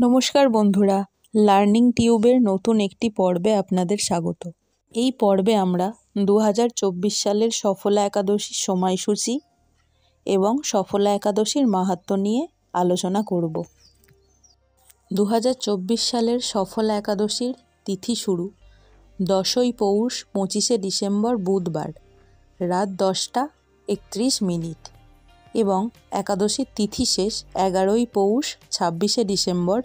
নমস্কার বন্ধুরা, লার্নিং টিউবের নতুন একটি পর্বে আপনাদের স্বাগত। এই পর্বে আমরা 2024 সালের সফলা একাদশীর সময়সূচি এবং সফলা একাদশীর মাহাত্ম্য নিয়ে আলোচনা করব। 2024 সালের সফলা একাদশীর তিথি শুরু 10ই পৌষ 25শে ডিসেম্বর বুধবার রাত 10টা 31 মিনিট এবং একাদশীর তিথি শেষ 11ই পৌষ 26শে ডিসেম্বর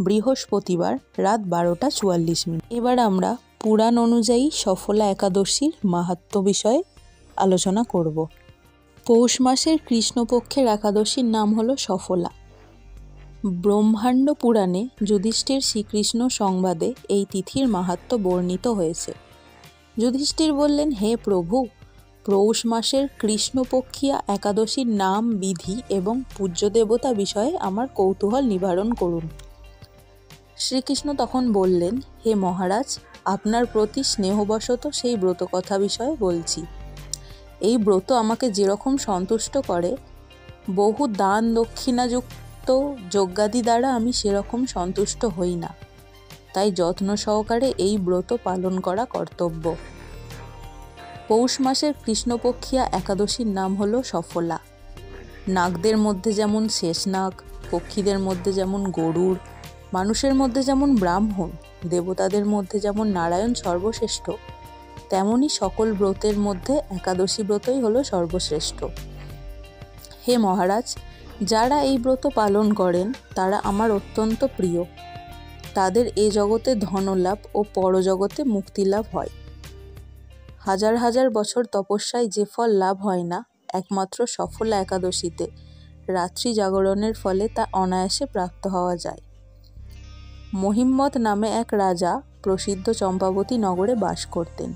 বৃহস্পতিবার রাত 12টা 44 মিনিট। এবার আমরা পুরাণ অনুযায়ী সফলা একাদশীর মাহাত্ম্য বিষয়ে আলোচনা করব। পৌষ মাসের কৃষ্ণপক্ষের একাদশীর নাম হলো সফলা। ব্রহ্মাণ্ড পুরাণে যুধিষ্ঠির শ্রীকৃষ্ণ সংবাদে এই তিথির মাহাত্ম্য বর্ণিত হয়েছে। যুধিষ্ঠির বললেন, হে প্রভু, পৌষ মাসের কৃষ্ণপক্ষিয়া একাদশীর নাম, বিধি এবং পূজ্য দেবতা বিষয়ে আমার কৌতূহল নিবারণ করুন। শ্রীকৃষ্ণ তখন বললেন, হে মহারাজ, আপনার প্রতি স্নেহবশত সেই ব্রত কথা বিষয়ে বলছি। এই ব্রত আমাকে যেরকম সন্তুষ্ট করে, বহু দান দক্ষিণাযুক্ত যজ্ঞাদি দ্বারা আমি সেরকম সন্তুষ্ট হই না। তাই যত্ন সহকারে এই ব্রত পালন করা কর্তব্য। পৌষ মাসের কৃষ্ণপক্ষিয়া একাদশীর নাম হলো সফলা। নাগদের মধ্যে যেমন শেষনাগ, পক্ষীদের মধ্যে যেমন গরুড়, মানুষের মধ্যে যেমন ব্রাহ্মণ, দেবতাদের মধ্যে যেমন নারায়ণ সর্বশ্রেষ্ঠ, তেমনি সকল ব্রতের মধ্যে একাদশী ব্রতই হলো সর্বশ্রেষ্ঠ। হে মহারাজ, যারা এই ব্রত পালন করেন তারা আমার অত্যন্ত প্রিয়। তাদের এ জগতে ধনলাভ ও পরজগতে মুক্তিলাভ হয়। হাজার হাজার বছর তপস্যায় যে ফল লাভ হয় না, একমাত্র সফলা একাদশীতে রাত্রি জাগরণের ফলে তা অনায়াসে প্রাপ্ত হওয়া যায়। মহিম্মত নামে এক রাজা প্রসিদ্ধ চম্পাবতী নগরে বাস করতেন।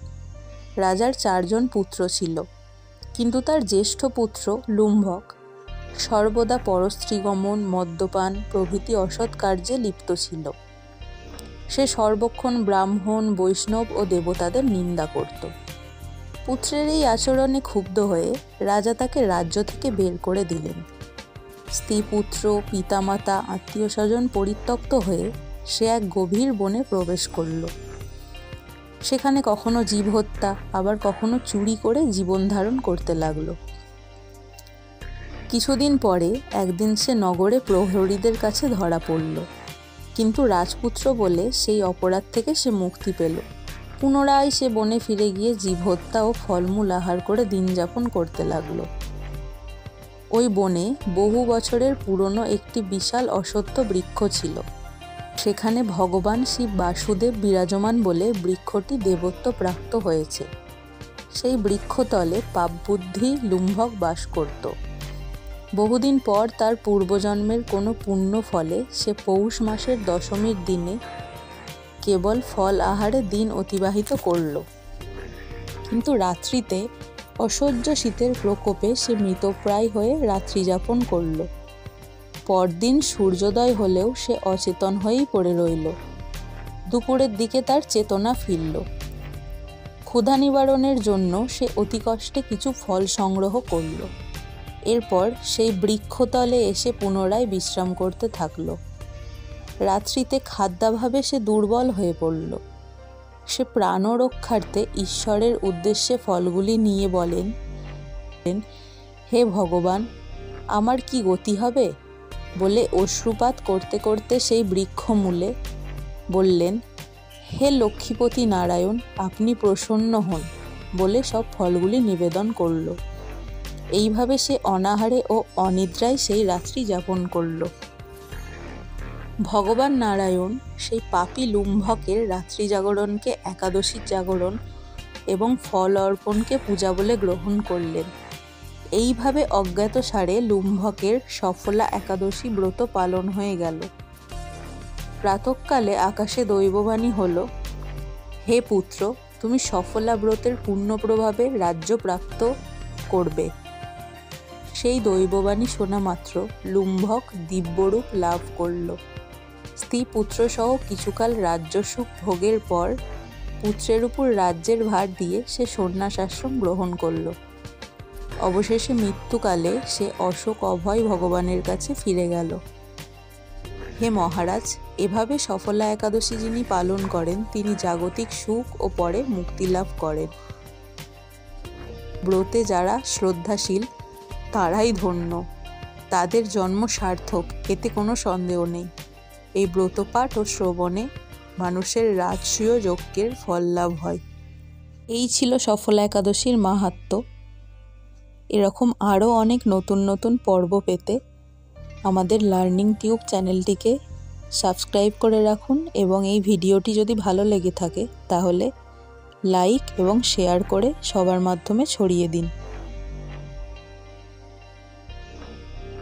রাজার 4 জন পুত্র ছিল, কিন্তু তার জ্যেষ্ঠ পুত্র লুম্ভক সর্বদা পরস্ত্রীগমন, মদ্যপান প্রভৃতি অসৎ কার্যে লিপ্ত ছিল। সে সর্বক্ষণ ব্রাহ্মণ, বৈষ্ণব ও দেবতাদের নিন্দা করত। পুত্রের এই আচরণে ক্ষুব্ধ হয়ে রাজা তাকে রাজ্য থেকে বের করে দিলেন। স্ত্রী, পুত্র, পিতামাতা, আত্মীয় স্বজন পরিত্যক্ত হয়ে সে এক গভীর বনে প্রবেশ করল। সেখানে কখনো জীব হত্যা, আবার কখনো চুরি করে জীবন ধারণ করতে লাগলো। কিছুদিন পরে একদিন সে নগরে প্রহরীদের কাছে ধরা পড়ল, কিন্তু রাজপুত্র বলে সেই অপরাধ থেকে সে মুক্তি পেল। পুনরায় সে বনে ফিরে গিয়ে জীব হত্যা ও ফলমূল আহার করে দিন যাপন করতে লাগলো। ওই বনে বহু বছরের পুরনো একটি বিশাল অশ্বত্থ বৃক্ষ ছিল। সেখানে ভগবান শিব বাসুদেব বিরাজমান বলে বৃক্ষটি দেবত্ব প্রাপ্ত হয়েছে। সেই বৃক্ষতলে পাপবুদ্ধি লুম্ভক বাস করত। বহুদিন পর তার পূর্বজন্মের কোনো পুণ্য ফলে সে পৌষ মাসের দশমীর দিনে কেবল ফল আহারে দিন অতিবাহিত করল। কিন্তু রাত্রিতে অসহ্য শীতের প্রকোপে সে মৃতপ্রায় হয়ে রাত্রি যাপন করল। পরদিন সূর্যোদয় হলেও সে অচেতন হয়েই পড়ে রইল। দুপুরের দিকে তার চেতনা ফিরল। ক্ষুধা নিবারণের জন্য সে অতি কষ্টে কিছু ফল সংগ্রহ করল। এরপর সেই বৃক্ষতলে এসে পুনরায় বিশ্রাম করতে থাকল। রাত্রিতে খাদ্যাভাবে সে দুর্বল হয়ে পড়ল। সে প্রাণরক্ষার্থে ঈশ্বরের উদ্দেশ্যে ফলগুলি নিয়ে বলেন, হে ভগবান, আমার কি গতি হবে? বলে অশ্রুপাত করতে করতে সেই বৃক্ষমূলে বললেন, হে লক্ষ্মীপতি নারায়ণ, আপনি প্রসন্ন হন, বলে সব ফলগুলি নিবেদন করল। এইভাবে সে অনাহারে ও অনিদ্রায় সেই রাত্রি যাপন করল। ভগবান নারায়ণ সেই পাপী লুম্ভকের রাত্রি জাগরণকে একাদশীর জাগরণ এবং ফল অর্পণকে পূজা বলে গ্রহণ করলেন। এইভাবে অজ্ঞাতসারে লুম্ভকের সফলা একাদশী ব্রত পালন হয়ে গেল। প্রাতঃকালে আকাশে দৈববাণী হল, হে পুত্র, তুমি সফলা ব্রতের পুণ্য প্রভাবে রাজ্য প্রাপ্ত করবে। সেই দৈববাণী শোনা মাত্র লুম্ভক দিব্যরূপ লাভ করল। স্ত্রী পুত্র সহ কিছুকাল রাজ্যসুখ ভোগের পর পুত্রের উপর রাজ্যের ভার দিয়ে সে সন্ন্যাস আশ্রম গ্রহণ করল। অবশেষে মৃত্যুকালে সে অশোক অভয় ভগবানের কাছে ফিরে গেল। হে মহারাজ, এভাবে সফলা একাদশী যিনি পালন করেন তিনি জাগতিক সুখ ও পরে মুক্তি লাভ করেন। ব্রতে যারা শ্রদ্ধাশীল তারাই ধন্য, তাদের জন্ম সার্থক, এতে কোনো সন্দেহ নেই। এই ব্রতপাঠ ও শ্রবণে মানুষের রাজসূয় যজ্ঞের ফল লাভ হয়। এই ছিল সফলা একাদশীর মাহাত্ম্য। এরকম আরও অনেক নতুন নতুন পর্ব পেতে আমাদের লার্নিং টিউব চ্যানেলটিকে সাবস্ক্রাইব করে রাখুন এবং এই ভিডিওটি যদি ভালো লেগে থাকে তাহলে লাইক এবং শেয়ার করে সবার মাধ্যমে ছড়িয়ে দিন।